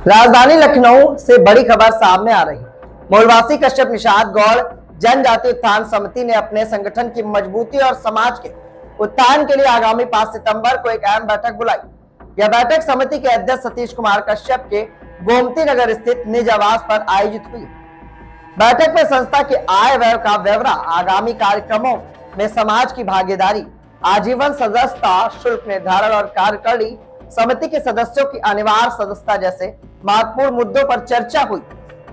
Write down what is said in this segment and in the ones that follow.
राजधानी लखनऊ से बड़ी खबर सामने आ रही। मूलवासी कश्यप निषाद गौड़ जनजाति उत्थान समिति ने अपने संगठन की मजबूती और समाज के उत्थान के लिए आगामी 5 सितंबर को एक अहम बैठक बुलाई। यह बैठक समिति के अध्यक्ष सतीश कुमार कश्यप के गोमती नगर स्थित निज आवास पर आयोजित हुई। बैठक में संस्था के आय व्यय का ब्यौरा, आगामी कार्यक्रमों में समाज की भागीदारी, आजीवन सदस्यता शुल्क निर्धारण और कार्यकारिणी समिति के सदस्यों की अनिवार्य सदस्यता जैसे महत्वपूर्ण मुद्दों पर चर्चा हुई।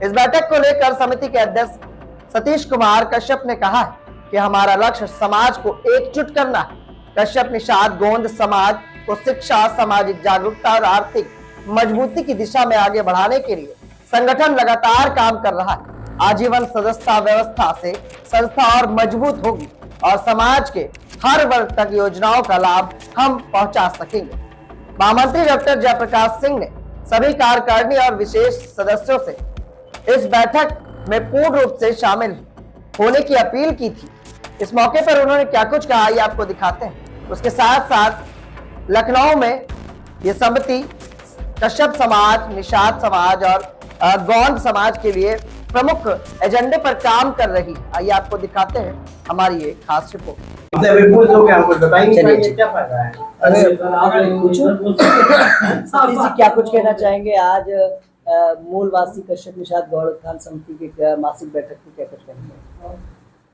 इस बैठक को लेकर समिति के अध्यक्ष सतीश कुमार कश्यप ने कहा कि हमारा लक्ष्य समाज को एकजुट करना है। कश्यप निषाद गोंड समाज को शिक्षा, सामाजिक जागरूकता और आर्थिक मजबूती की दिशा में आगे बढ़ाने के लिए संगठन लगातार काम कर रहा है। आजीवन सदस्यता व्यवस्था से संस्था और मजबूत होगी और समाज के हर वर्ग तक योजनाओं का लाभ हम पहुंचा सकेंगे। महामंत्री डॉक्टर जयप्रकाश सिंह ने सभी कार्यकारिणी और विशेष सदस्यों से इस बैठक में पूर्ण रूप से शामिल होने की अपील की थी। इस मौके पर उन्होंने क्या कुछ कहा, ये आपको दिखाते हैं। उसके साथ साथ लखनऊ में ये समिति कश्यप समाज, निषाद समाज और गौंड समाज के लिए प्रमुख एजेंडे पर काम कर रही है। आइए आपको दिखाते हैं हमारी ये खास रिपोर्ट। क्या फायदा है? क्या कुछ कहना चाहेंगे आज मूलवासी कश्यप निषाद गौड़ उत्थान समिति की मासिक बैठक में, क्या कुछ कहेंगे?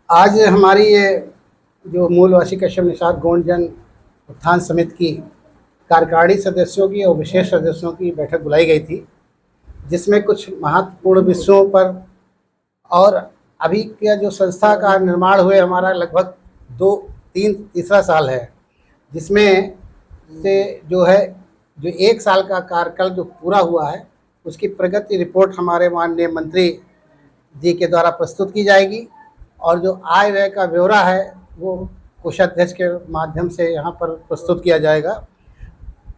आज हमारी ये जो मूलवासी कश्यप निषाद गौड़ जन उत्थान समिति की कार्यकारिणी सदस्यों की और विशेष सदस्यों की बैठक बुलाई गई थी, जिसमें कुछ महत्वपूर्ण विषयों पर और अभी का जो संस्था का निर्माण हुए हमारा लगभग तीसरा साल है, जिसमें से जो एक साल का कार्यकाल जो पूरा हुआ है उसकी प्रगति रिपोर्ट हमारे माननीय मंत्री जी के द्वारा प्रस्तुत की जाएगी और जो आय व्यय का ब्यौरा है वो कोषाध्यक्ष के माध्यम से यहाँ पर प्रस्तुत किया जाएगा।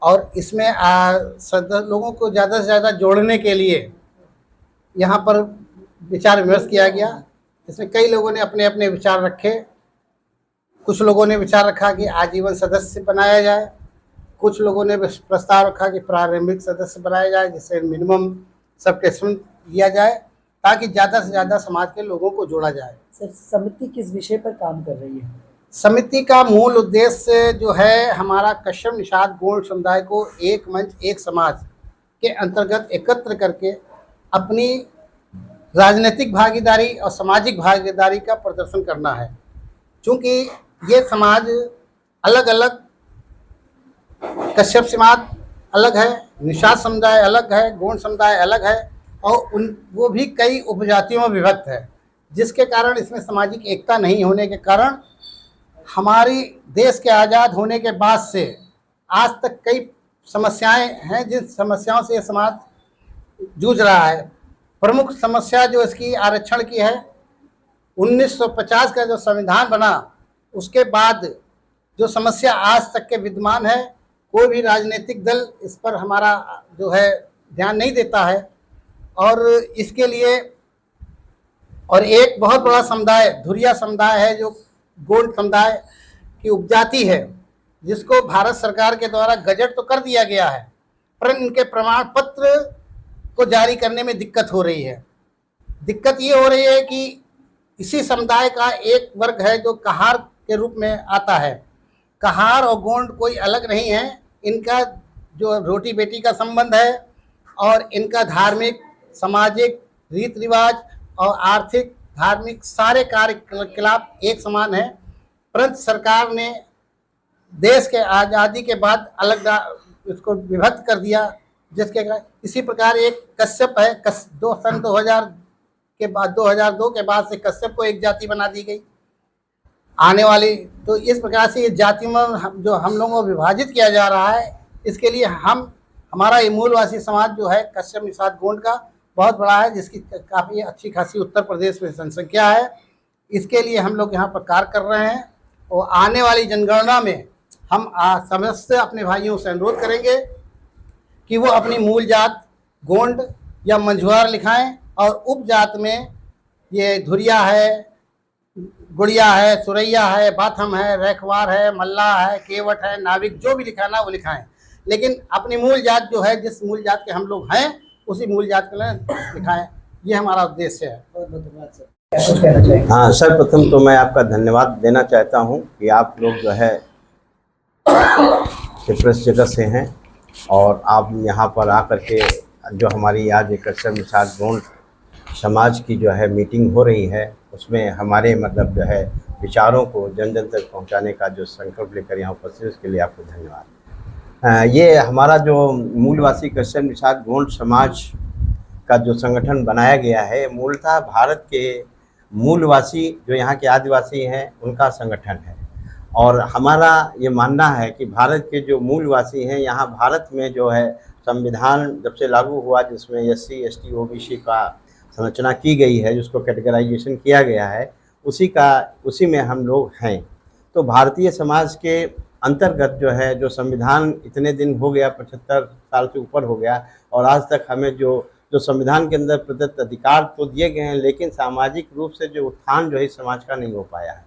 और इसमें लोगों को ज़्यादा से ज़्यादा जोड़ने के लिए यहाँ पर विचार विमर्श किया गया। इसमें कई लोगों ने अपने अपने विचार रखे। कुछ लोगों ने विचार रखा कि आजीवन सदस्य बनाया जाए, कुछ लोगों ने प्रस्ताव रखा कि प्रारंभिक सदस्य बनाया जाए, जिससे मिनिमम सब्सक्रिप्शन लिया जाए ताकि ज़्यादा से ज़्यादा समाज के लोगों को जोड़ा जाए। सर, समिति किस विषय पर काम कर रही है? समिति का मूल उद्देश्य जो है हमारा कश्यप निषाद गौड़ समुदाय को एक मंच एक समाज के अंतर्गत एकत्र करके अपनी राजनीतिक भागीदारी और सामाजिक भागीदारी का प्रदर्शन करना है। क्योंकि ये समाज अलग अलग, कश्यप समाज अलग है, निषाद समुदाय अलग है, गौड़ समुदाय अलग है और वो भी कई उपजातियों में विभक्त है, जिसके कारण इसमें सामाजिक एकता नहीं होने के कारण हमारी देश के आज़ाद होने के बाद से आज तक कई समस्याएं हैं, जिन समस्याओं से ये समाज जूझ रहा है। प्रमुख समस्या जो इसकी आरक्षण की है, 1950 का जो संविधान बना उसके बाद जो समस्या आज तक के विद्यमान है, कोई भी राजनीतिक दल इस पर हमारा जो है ध्यान नहीं देता है। और इसके लिए और एक बहुत बड़ा समुदाय धुरिया समुदाय है जो गौड़ समुदाय की उपजाति है, जिसको भारत सरकार के द्वारा गजट तो कर दिया गया है, पर इनके प्रमाण पत्र को जारी करने में दिक्कत हो रही है। दिक्कत ये हो रही है कि इसी समुदाय का एक वर्ग है जो कहार के रूप में आता है। कहार और गोंड कोई अलग नहीं है, इनका जो रोटी बेटी का संबंध है और इनका धार्मिक, सामाजिक, रीति रिवाज और आर्थिक, धार्मिक सारे कार्यकलाप एक समान है। परंतु सरकार ने देश के आज़ादी के बाद अलग इसको विभक्त कर दिया, जिसके इसी प्रकार एक कश्यप है, सन 2000 के बाद 2002 के बाद से कश्यप को एक जाति बना दी गई आने वाली। तो इस प्रकार से ये जाति में जो हम लोगों को विभाजित किया जा रहा है, इसके लिए हमारा ये मूलवासी समाज जो है कश्यप निषाद गौड़ का बहुत बड़ा है, जिसकी काफ़ी अच्छी खासी उत्तर प्रदेश में जनसंख्या है। इसके लिए हम लोग यहाँ पर कार्य कर रहे हैं और आने वाली जनगणना में हम समस्त अपने भाइयों से अनुरोध करेंगे कि वो अपनी मूल जात गोंड या मंझुआर लिखाएं और उपजात में ये धुरिया है, गुड़िया है, सुरैया है, बाथम है, रैखवार है, मल्लाह है, केवट है, नाविक, जो भी लिखाना वो लिखाएं। लेकिन अपनी मूल जात जो है, जिस मूल जात के हम लोग हैं, उसी मूल जात के लिए दिखाएं, ये हमारा उद्देश्य है। बहुत बहुत धन्यवाद सर। क्या कुछ कहना चाहेंगे? हाँ, सर्वप्रथम तो मैं आपका धन्यवाद देना चाहता हूँ कि आप लोग जो है प्रेस जगत से हैं और आप यहाँ पर आकर के जो हमारी आज एक कश्यप निषाद गौंड समाज की जो है मीटिंग हो रही है, उसमें हमारे मतलब जो है विचारों को जन जन तक पहुँचाने का जो संकल्प लेकर यहाँ उपस्थित, उसके लिए आपको धन्यवाद। ये हमारा जो मूलवासी कश्यप निषाद गौंड समाज का जो संगठन बनाया गया है, मूलतः भारत के मूलवासी जो यहाँ के आदिवासी हैं उनका संगठन है। और हमारा ये मानना है कि भारत के जो मूलवासी हैं, यहाँ भारत में जो है संविधान जब से लागू हुआ, जिसमें SC ST OBC का संरचना की गई है, जिसको कैटेगराइजेशन किया गया है, उसी में हम लोग हैं। तो भारतीय समाज के अंतर्गत जो है जो संविधान इतने दिन हो गया, 75 साल से ऊपर हो गया, और आज तक हमें जो संविधान के अंदर प्रदत्त अधिकार तो दिए गए हैं, लेकिन सामाजिक रूप से जो उत्थान जो है समाज का नहीं हो पाया है।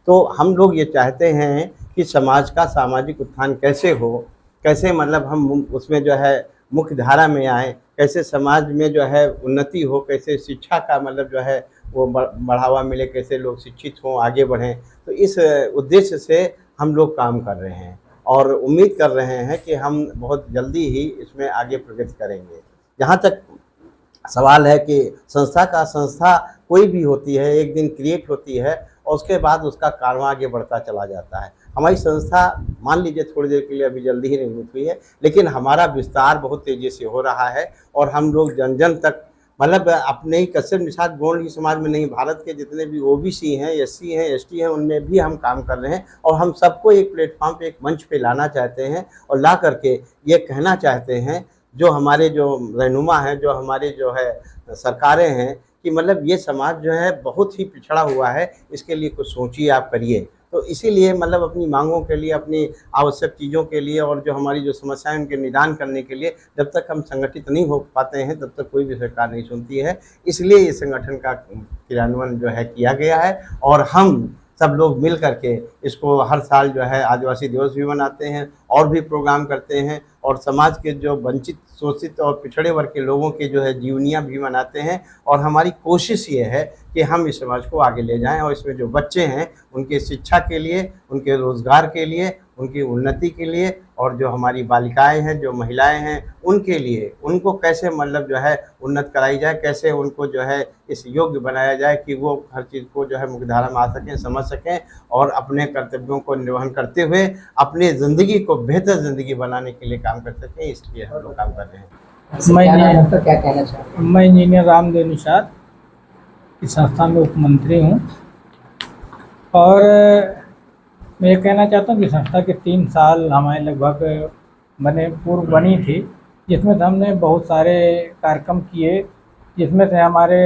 तो हम लोग ये चाहते हैं कि समाज का सामाजिक उत्थान कैसे हो, कैसे मतलब हम उसमें जो है मुख्य धारा में आए, कैसे समाज में जो है उन्नति हो, कैसे शिक्षा का मतलब जो है वो बढ़ावा मिले, कैसे लोग शिक्षित हों, आगे बढ़ें। तो इस उद्देश्य से हम लोग काम कर रहे हैं और उम्मीद कर रहे हैं कि हम बहुत जल्दी ही इसमें आगे प्रगति करेंगे। जहाँ तक सवाल है कि संस्था कोई भी होती है, एक दिन क्रिएट होती है और उसके बाद उसका कारवां आगे बढ़ता चला जाता है। हमारी संस्था मान लीजिए थोड़ी देर के लिए अभी जल्दी ही निर्मित हुई है, लेकिन हमारा विस्तार बहुत तेज़ी से हो रहा है और हम लोग जन जन तक मतलब अपने ही कश्यप निषाद गौंड ही समाज में नहीं, भारत के जितने भी OBC हैं, SC हैं, ST हैं, उनमें भी हम काम कर रहे हैं और हम सबको एक प्लेटफॉर्म पे, एक मंच पे लाना चाहते हैं और ला करके ये कहना चाहते हैं जो हमारे जो रहनुमा हैं, जो हमारे जो है सरकारें हैं, कि मतलब ये समाज जो है बहुत ही पिछड़ा हुआ है, इसके लिए कुछ सोचिए, आप करिए। तो इसीलिए मतलब अपनी मांगों के लिए, अपनी आवश्यक चीज़ों के लिए और जो हमारी जो समस्याएं उनके निदान करने के लिए जब तक हम संगठित नहीं हो पाते हैं तब तक कोई भी सरकार नहीं सुनती है। इसलिए ये संगठन का क्रियान्वयन जो है किया गया है और हम सब लोग मिल करके इसको हर साल जो है आदिवासी दिवस भी मनाते हैं और भी प्रोग्राम करते हैं और समाज के जो वंचित, शोषित और पिछड़े वर्ग के लोगों के जो है जीवनियाँ भी मनाते हैं। और हमारी कोशिश ये है कि हम इस समाज को आगे ले जाएं और इसमें जो बच्चे हैं उनकी शिक्षा के लिए, उनके रोज़गार के लिए, उनकी उन्नति के लिए और जो हमारी बालिकाएं हैं, जो महिलाएं हैं, उनके लिए, उनको कैसे मतलब जो है उन्नत कराई जाए, कैसे उनको जो है इस योग्य बनाया जाए कि वो हर चीज़ को जो है मुख्यधारा में आ सकें, समझ सकें और अपने कर्तव्यों को निर्वहन करते हुए अपनी ज़िंदगी को बेहतर ज़िंदगी बनाने के लिए काम कर सकें। इसलिए हम लोग काम कर रहे हैं। क्या कहना चाहते हैं? मैं इंजीनियर रामदेव निषाद की संस्था में उपमंत्री हूँ और मैं ये कहना चाहता हूँ कि संस्था के 3 साल हमारे लगभग पूर्व बनी थी, जिसमें हमने बहुत सारे कार्यक्रम किए, जिसमें से हमारे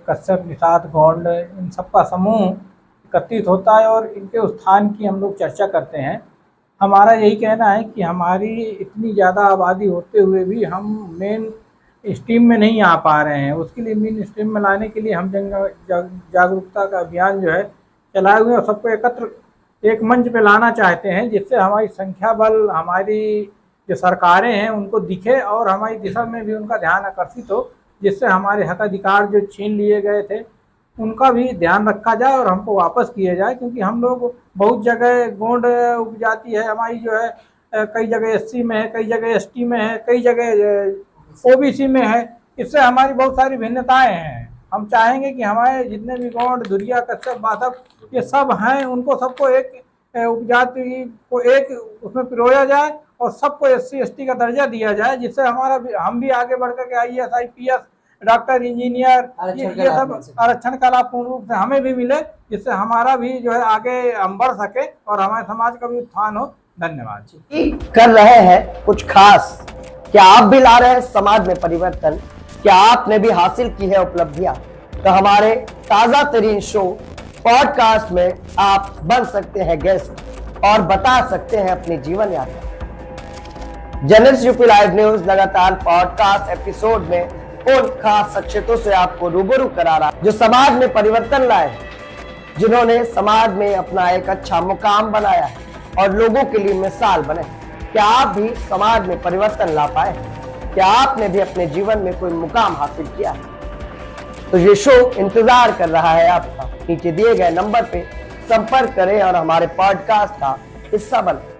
कश्यप निषाद गौंड इन सबका समूह एकत्रित होता है और इनके उत्थान की हम लोग चर्चा करते हैं। हमारा यही कहना है कि हमारी इतनी ज़्यादा आबादी होते हुए भी हम मेन स्ट्रीम में नहीं आ पा रहे हैं। उसके लिए मेन स्ट्रीम में लाने के लिए हम जागरूकता का अभियान जो है चलाए हुए और सबको एकत्र एक मंच पे लाना चाहते हैं, जिससे हमारी संख्या बल, हमारी जो सरकारें हैं उनको दिखे और हमारी दिशा में भी उनका ध्यान आकर्षित हो, जिससे हमारे हक अधिकार जो छीन लिए गए थे उनका भी ध्यान रखा जाए और हमको वापस किया जाए। क्योंकि हम लोग बहुत जगह गौंड उपजाति है हमारी जो है, कई जगह SC में है, कई जगह ST में है, कई जगह OBC में है। इससे हमारी बहुत सारी भिन्नताएं हैं। हम चाहेंगे कि हमारे जितने भी गौंड, धुरिया, कश्यप, बाधव ये सब हैं, उनको सबको एक उपजाति को एक उसमें पिरोया जाए और सबको SC ST का दर्जा दिया जाए, जिससे हम भी आगे बढ़ कर के IAS IPS, डॉक्टर, इंजीनियर ये सब आरक्षण का लाभ पूर्ण रूप से हमें भी मिले, जिससे हमारा भी जो है आगे हम बढ़ सके और हमारे समाज का भी उत्थान हो। धन्यवाद जी। कर रहे हैं कुछ खास, क्या आप भी ला रहे हैं समाज में परिवर्तन? क्या आपने भी हासिल की है उपलब्धियां? तो हमारे ताजा तरीन शो पॉडकास्ट में आप बन सकते हैं गेस्ट और बता सकते हैं अपनी जीवन यात्रा। जनरल यूपी लाइव न्यूज लगातार पॉडकास्ट एपिसोड में उन खास शख्सियतों से आपको रूबरू करा रहा जो समाज में परिवर्तन लाए, जिन्होंने समाज में अपना एक अच्छा मुकाम बनाया है और लोगों के लिए मिसाल बने। क्या आप भी समाज में परिवर्तन ला पाए? क्या आपने भी अपने जीवन में कोई मुकाम हासिल किया है? तो ये शो इंतजार कर रहा है आपका। नीचे दिए गए नंबर पे संपर्क करें और हमारे पॉडकास्ट का हिस्सा बनें।